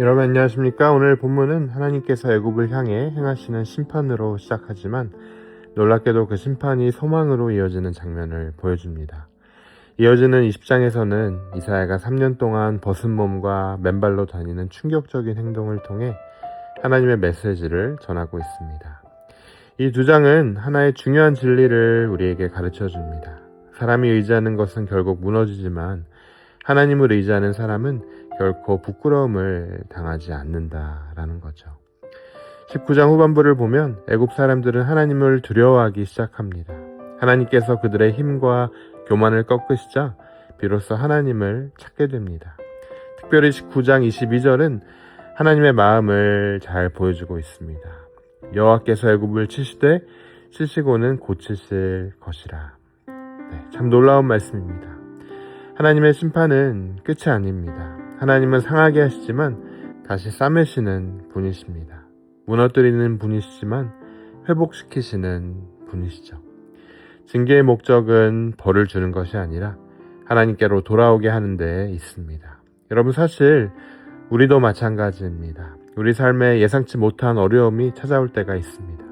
여러분 안녕하십니까? 오늘 본문은 하나님께서 애굽을 향해 행하시는 심판으로 시작하지만 놀랍게도 그 심판이 소망으로 이어지는 장면을 보여줍니다. 이어지는 20장에서는 이사야가 3년 동안 벗은 몸과 맨발로 다니는 충격적인 행동을 통해 하나님의 메시지를 전하고 있습니다. 이 두 장은 하나의 중요한 진리를 우리에게 가르쳐 줍니다. 사람이 의지하는 것은 결국 무너지지만 하나님을 의지하는 사람은 결코 부끄러움을 당하지 않는다라는 거죠. 19장 후반부를 보면 애굽 사람들은 하나님을 두려워하기 시작합니다. 하나님께서 그들의 힘과 교만을 꺾으시자 비로소 하나님을 찾게 됩니다. 특별히 19장 22절은 하나님의 마음을 잘 보여주고 있습니다. 여호와께서 애굽을 치시되 치시고는 고치실 것이라. 참 놀라운 말씀입니다. 하나님의 심판은 끝이 아닙니다. 하나님은 상하게 하시지만 다시 싸매시는 분이십니다. 무너뜨리는 분이시지만 회복시키시는 분이시죠. 징계의 목적은 벌을 주는 것이 아니라 하나님께로 돌아오게 하는 데 있습니다. 여러분, 사실 우리도 마찬가지입니다. 우리 삶에 예상치 못한 어려움이 찾아올 때가 있습니다.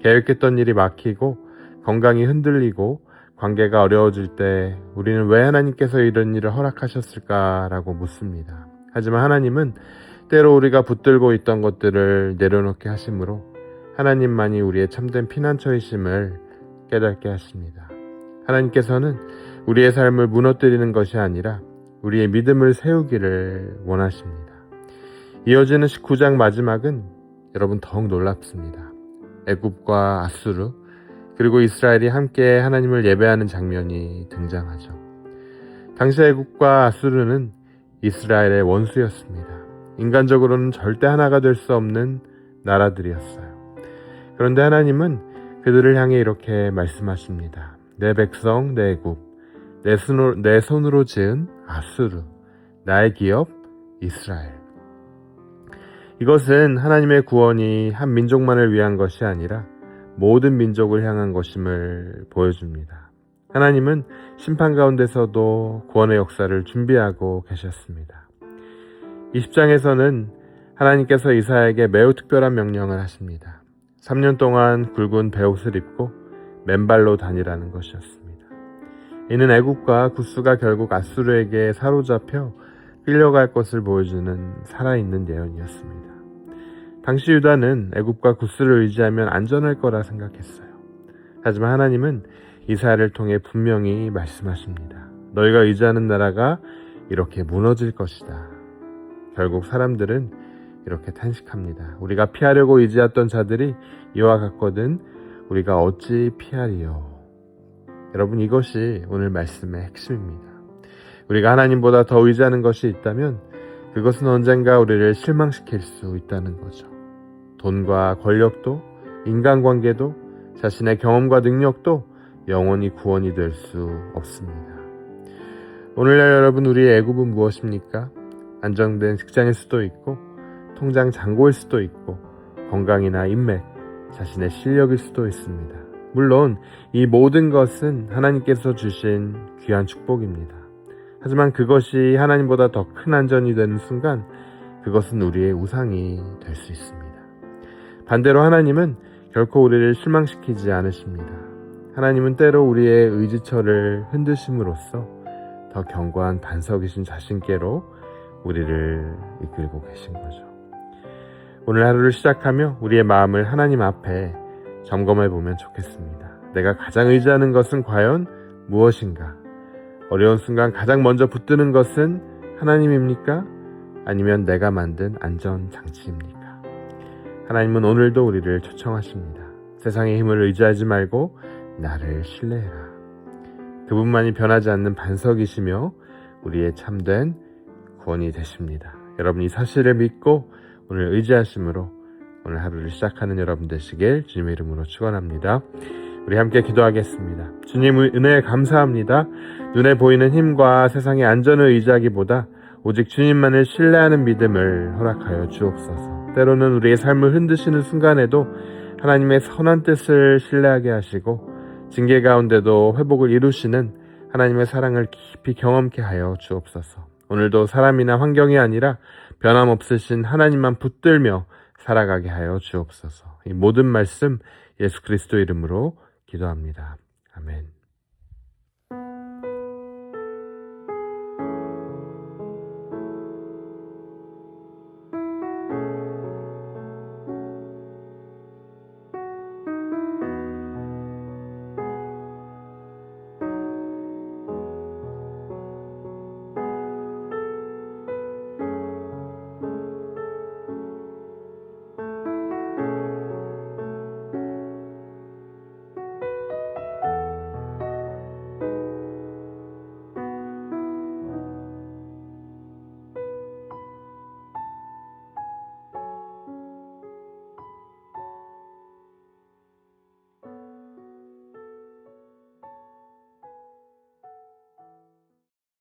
계획했던 일이 막히고 건강이 흔들리고 관계가 어려워질 때 우리는 왜 하나님께서 이런 일을 허락하셨을까라고 묻습니다. 하지만 하나님은 때로 우리가 붙들고 있던 것들을 내려놓게 하심으로 하나님만이 우리의 참된 피난처이심을 깨닫게 하십니다. 하나님께서는 우리의 삶을 무너뜨리는 것이 아니라 우리의 믿음을 세우기를 원하십니다. 이어지는 19장 마지막은 여러분 더욱 놀랍습니다. 애굽과 아수르 그리고 이스라엘이 함께 하나님을 예배하는 장면이 등장하죠. 당시 애굽과 아수르는 이스라엘의 원수였습니다. 인간적으로는 절대 하나가 될 수 없는 나라들이었어요. 그런데 하나님은 그들을 향해 이렇게 말씀하십니다. 내 백성, 내 애굽, 내 손으로 지은 아수르, 나의 기업 이스라엘. 이것은 하나님의 구원이 한 민족만을 위한 것이 아니라 모든 민족을 향한 것임을 보여줍니다. 하나님은 심판 가운데서도 구원의 역사를 준비하고 계셨습니다. 20장에서는 하나님께서 이사야에게 매우 특별한 명령을 하십니다. 3년 동안 굵은 베옷을 입고 맨발로 다니라는 것이었습니다. 이는 애굽과 구스가 결국 아수르에게 사로잡혀 끌려갈 것을 보여주는 살아있는 예언이었습니다. 당시 유다는 애굽과 구스를 의지하면 안전할 거라 생각했어요. 하지만 하나님은 이사야를 통해 분명히 말씀하십니다. 너희가 의지하는 나라가 이렇게 무너질 것이다. 결국 사람들은 이렇게 탄식합니다. 우리가 피하려고 의지했던 자들이 이와 같거든 우리가 어찌 피하리요. 여러분, 이것이 오늘 말씀의 핵심입니다. 우리가 하나님보다 더 의지하는 것이 있다면 그것은 언젠가 우리를 실망시킬 수 있다는 거죠. 돈과 권력도, 인간관계도, 자신의 경험과 능력도 영원히 구원이 될 수 없습니다. 오늘날 여러분, 우리의 애굽은 무엇입니까? 안정된 직장일 수도 있고, 통장 잔고일 수도 있고, 건강이나 인맥, 자신의 실력일 수도 있습니다. 물론 이 모든 것은 하나님께서 주신 귀한 축복입니다. 하지만 그것이 하나님보다 더 큰 안전이 되는 순간 그것은 우리의 우상이 될 수 있습니다. 반대로 하나님은 결코 우리를 실망시키지 않으십니다. 하나님은 때로 우리의 의지처를 흔드심으로써 더 견고한 반석이신 자신께로 우리를 이끌고 계신 거죠. 오늘 하루를 시작하며 우리의 마음을 하나님 앞에 점검해 보면 좋겠습니다. 내가 가장 의지하는 것은 과연 무엇인가? 어려운 순간 가장 먼저 붙드는 것은 하나님입니까? 아니면 내가 만든 안전장치입니까? 하나님은 오늘도 우리를 초청하십니다. 세상의 힘을 의지하지 말고 나를 신뢰해라. 그분만이 변하지 않는 반석이시며 우리의 참된 구원이 되십니다. 여러분, 이 사실을 믿고 오늘 의지하심으로 오늘 하루를 시작하는 여러분 되시길 주님의 이름으로 축원합니다. 우리 함께 기도하겠습니다. 주님, 은혜에 감사합니다. 눈에 보이는 힘과 세상의 안전을 의지하기보다 오직 주님만을 신뢰하는 믿음을 허락하여 주옵소서. 때로는 우리의 삶을 흔드시는 순간에도 하나님의 선한 뜻을 신뢰하게 하시고 징계 가운데도 회복을 이루시는 하나님의 사랑을 깊이 경험케 하여 주옵소서. 오늘도 사람이나 환경이 아니라 변함없으신 하나님만 붙들며 살아가게 하여 주옵소서. 이 모든 말씀 예수 그리스도 이름으로 기도합니다. 아멘.